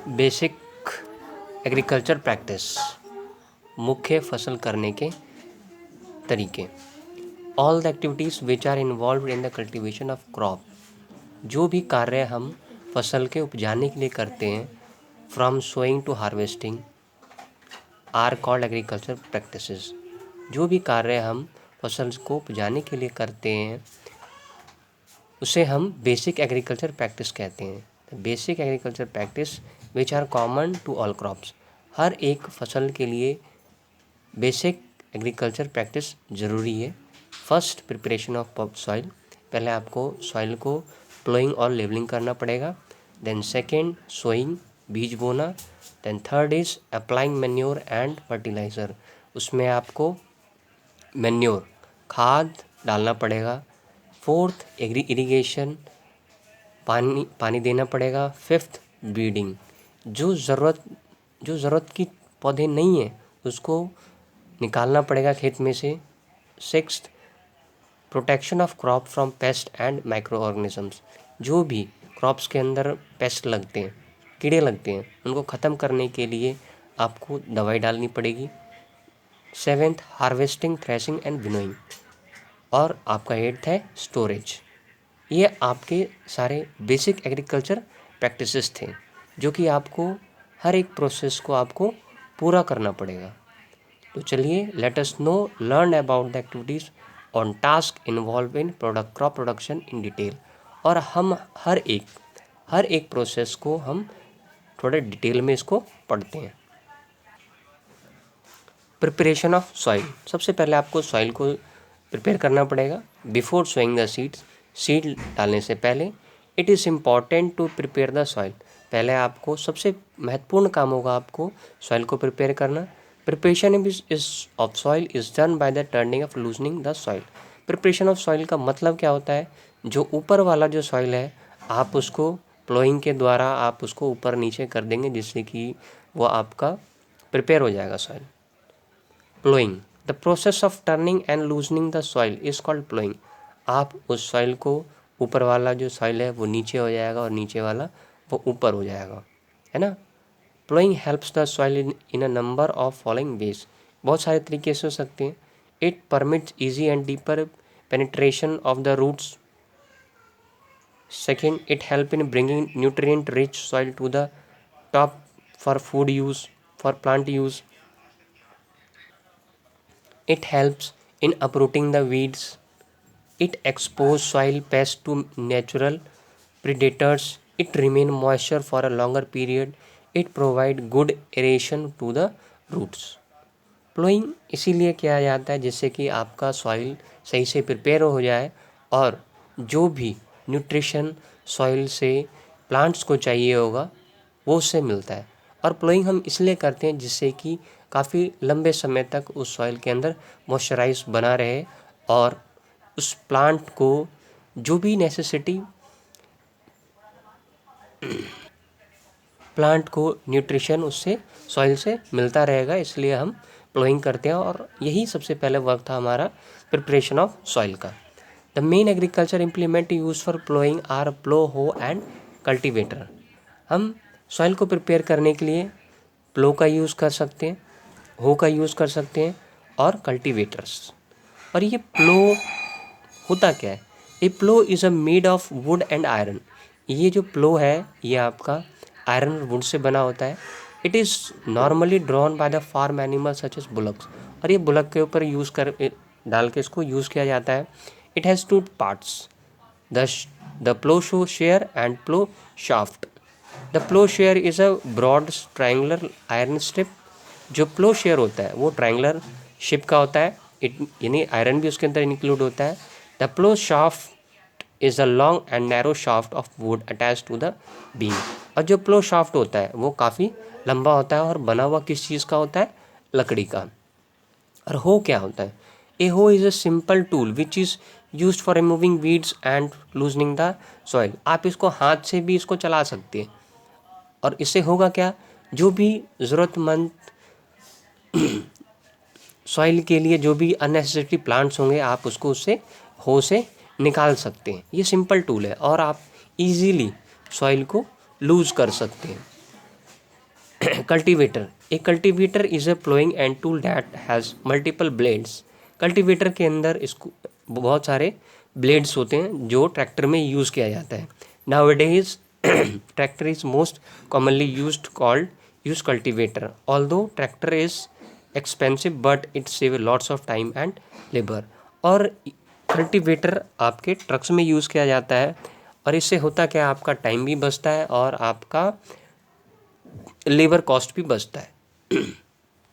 Basic agriculture practice, मुख्य फसल करने के तरीके। All the activities which are involve in the cultivation of crop, जो भी कार्य हम फसल के उपजाने के लिए करते हैं, from sowing to harvesting, are called agriculture practices. जो भी कार्य हम फसल को उपजाने के लिए करते हैं उसे हम बेसिक एग्रीकल्चर प्रैक्टिस कहते हैं। Basic agriculture practice which are common to all crops, हर एक फसल के लिए बेसिक एग्रीकल्चर प्रैक्टिस ज़रूरी है। फर्स्ट, प्रिपरेशन ऑफ सॉइल, पहले आपको सॉइल को प्लोइंग और लेवलिंग करना पड़ेगा। देन सेकेंड, सोइंग, बीज बोना। Then third is applying manure and fertiliser, उसमें आपको मैन्योर, खाद डालना पड़ेगा। फोर्थ, इरिगेशन, पानी देना पड़ेगा। फिफ्थ, ब्रीडिंग, जो ज़रूरत की पौधे नहीं है उसको निकालना पड़ेगा खेत में से। Sixth, protection of crop from paste and micro organisms, जो भी क्रॉप्स के अंदर पेस्ट लगते हैं, कीड़े लगते हैं, उनको ख़त्म करने के लिए आपको दवाई डालनी पड़ेगी। Seventh, harvesting, threshing and winnowing, और आपका एट्थ है स्टोरेज। ये आपके सारे बेसिक एग्रीकल्चर प्रैक्टिसेस थे जो कि आपको हर एक प्रोसेस को आपको पूरा करना पड़ेगा। तो चलिए, let us know learn about the activities on task involve in crop production in detail. और हम हर एक प्रोसेस को हम थोड़े डिटेल में इसको पढ़ते हैं। प्रिपरेशन ऑफ सॉइल, सबसे पहले आपको सॉइल को प्रिपेयर करना पड़ेगा। Before sowing the seeds, seed डालने से पहले, it is important to prepare the soil, पहले आपको सबसे महत्वपूर्ण काम होगा आपको सॉइल को प्रिपेयर करना। Preparation of soil is done by the turning of loosening the soil. Preparation of soil का मतलब क्या होता है? जो ऊपर वाला जो सॉइल है आप उसको प्लोइंग के द्वारा आप उसको ऊपर नीचे कर देंगे जिससे कि वो आपका प्रिपेयर हो जाएगा soil. Ploughing, the process of turning and loosening the soil is called ploughing. आप उस सॉइल को, ऊपर वाला जो सॉइल है वो नीचे हो जाएगा और नीचे वाला वो ऊपर हो जाएगा, है ना। Ploughing helps the soil in a number of following ways, बहुत सारे तरीके से हो सकते हैं। It permits easy and deeper penetration of the roots. Second, it help in bringing nutrient rich soil to the top for food use, for plant use. It helps in uprooting the weeds. It exposes soil pests to natural predators. It remain moisture for a longer period. It provide good aeration to the roots. Ploughing इसीलिए किया जाता है जिससे कि आपका soil सही से prepare हो जाए और जो भी न्यूट्रिशन सॉइल से प्लांट्स को चाहिए होगा वो उससे मिलता है। और प्लोइंग हम इसलिए करते हैं जिससे कि काफ़ी लंबे समय तक उस सॉइल के अंदर मॉइस्चराइज बना रहे और उस प्लांट को जो भी नेसेसिटी, प्लांट को न्यूट्रिशन उससे सॉइल से मिलता रहेगा, इसलिए हम प्लोइंग करते हैं। और यही सबसे पहले वर्क था हमारा प्रिपरेशन ऑफ सॉइल का। The main agriculture implement use for ploughing are plough, hoe and cultivator. हम सॉइल को प्रिपेयर करने के लिए प्लो का यूज़ कर सकते हैं, हो का यूज़ कर सकते हैं और कल्टीवेटर्स। और ये प्लो होता क्या है? A plough is a made of wood and iron. ये जो प्लो है ये आपका आयरन और वुड से बना होता है। It is normally drawn by the farm animal such as bullocks. और ये बुलक के ऊपर डाल के इसको यूज़ किया जाता है। It has two parts, the plough show share and plough shaft. The plough share is a broad triangular iron strip. जो प्लो शेयर होता है वो ट्रायंगुलर शेप का होता है, यानी आयरन भी उसके अंदर इंक्लूड होता है। The plough shaft is a long and narrow shaft of wood attach to the beam. और जो प्लो शाफ्ट होता है वो काफ़ी लंबा होता है और बना हुआ किस चीज़ का होता है? लकड़ी का। और हो क्या होता है? ए हो is a simple tool which is used for removing weeds and loosening the soil. आप इसको हाथ से भी इसको चला सकते हैं और इससे होगा क्या? जो भी ज़रूरतमंद सॉइल के लिए जो भी अननेसेसरी प्लांट्स होंगे आप उसको उससे हो से निकाल सकते हैं। ये सिंपल टूल है और आप इजीली सॉइल को लूज कर सकते हैं। Cultivator, A cultivator is a ploughing and tool that has multiple blades. Cultivator के अंदर इसको बहुत सारे ब्लेड्स होते हैं जो ट्रैक्टर में यूज़ किया जाता है। Nowadays tractor is most commonly use cultivator, although tractor is expensive but it save lots of time and labour. और कल्टीवेटर आपके ट्रक्स में यूज़ किया जाता है और इससे होता क्या है, आपका टाइम भी बचता है और आपका लेबर कॉस्ट भी बचता है।